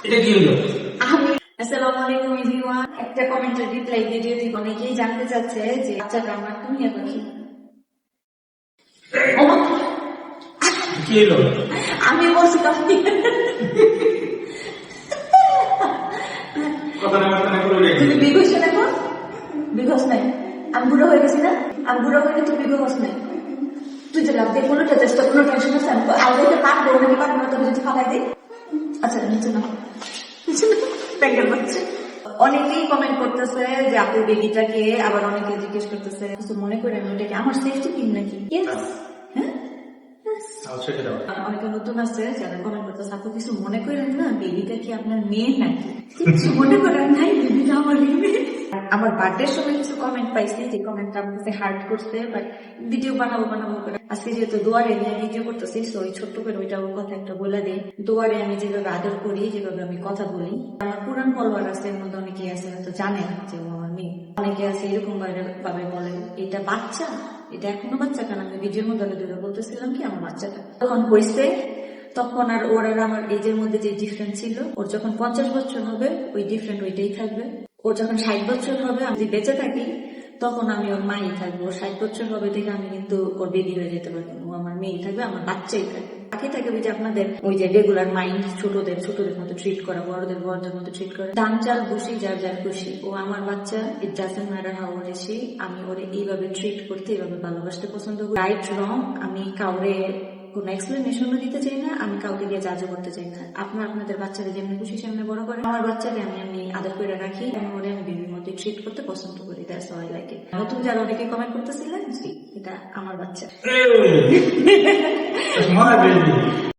এটা কি হলো? আমি আসসালামু আলাইকুম এভরিওয়ান। একটা কমেন্টের রিপ্লাই ভিডিও থেকে অনেকেই জানতে চাচ্ছে যে বাচ্চাটা আমার দুনিয়া পাখি। কি হলো? আমি বলছি আপনি কথা না বার্তা না করে তুমি বিগ হয়েছো দেখো, বিগ হস নাই। আমি বুড়ো হয়ে গেছি না, আমি বুড়ো হয়ে তুই বিগ হস নাই। তুই যে লাভ দিয়ে কোনোটা চেষ্টা কোনো টেনশন আছে আমি আলাদা পারবো নাকি পারবো না তোর যদি ফালাই দিই। আচ্ছা নিচে না অনেকেই কমেন্ট করতেছে যে আপু বেবিটাকে, আবার অনেকে জিজ্ঞেস করতেছে কিছু মনে করেন ওটাকে আমার সেফটি পিন নাকি। হ্যাঁ অনেকে নতুন আছে যারা কমেন্ট করতেছে আপু কিছু মনে করেন না, বেবিটা কি আপনার মেয়ে নাকি? কিছু মনে করেন নাই, বেবিটা আমার মেয়ে। আমার বার্থডের সময় কিছু কমেন্ট পাইছি যে কমেন্টটা আমার কাছে হার্ট করছে, বাট ভিডিও বানাবো করে আজকে যেহেতু দুয়ারে নিয়ে ভিডিও করতেছি তো ওই ছোট্ট করে ওইটা ওর কথা একটা বলে দিই। দুয়ারে আমি যেভাবে আদর করি, যেভাবে আমি কথা বলি, আমার পুরান ফলোয়ার আছে এর মধ্যে অনেকে আছে হয়তো জানেন যে ও আমার মেয়ে। অনেকে আছে এরকম ভাবে বলে এটা বাচ্চা, এটা এখনো বাচ্চা, কারণ আমি ভিডিওর মধ্যে বলতেছিলাম কি আমার বাচ্চাটা তখন হয়েছে। তখন আর ওর আর আমার এজের মধ্যে যে ডিফারেন্স ছিল, ওর যখন 50 বছর হবে ওই ডিফারেন্ট ওইটাই থাকবে। ওর যখন 60 বছর হবে, আমি বেঁচে থাকি তখন আমি ওর মাই থাকবো। ওর 60 বছর হবে থেকে আমি কিন্তু ওর বেবি হয়ে যেতে পারবো, ও আমার মেয়েই থাকবে, আমার বাচ্চাই থাকবে। বাকি থাকে ওই যে আপনাদের ওই যে রেগুলার মাইন্ড, ছোটদের মতো ট্রিট করা, বড়দের মতো ট্রিট করা, দাম চাল খুশি যার যার খুশি। ও আমার বাচ্চা, it doesn't matter how old is she. আমি ওরে এইভাবে ট্রিট করতে, এইভাবে ভালোবাসতে পছন্দ করি। রাইট রং আমি কাউরে কোনো এক্সপ্লেনেশনও দিতে চাই না, আমি কাউকে দিয়ে জাজও করতে চাই না। আপনাদের বাচ্চাদের যেমনি খুশি সেমনি বড় করে, আমার বাচ্চাকে আমি আদর করে রাখি, আমি ওরে আমি বেবির মতো ট্রিট করতে পছন্দ করি। That's why I like it. নতুন যারা অনেকে কমেন্ট করতেছিলেন, এটা আমার বাচ্চা।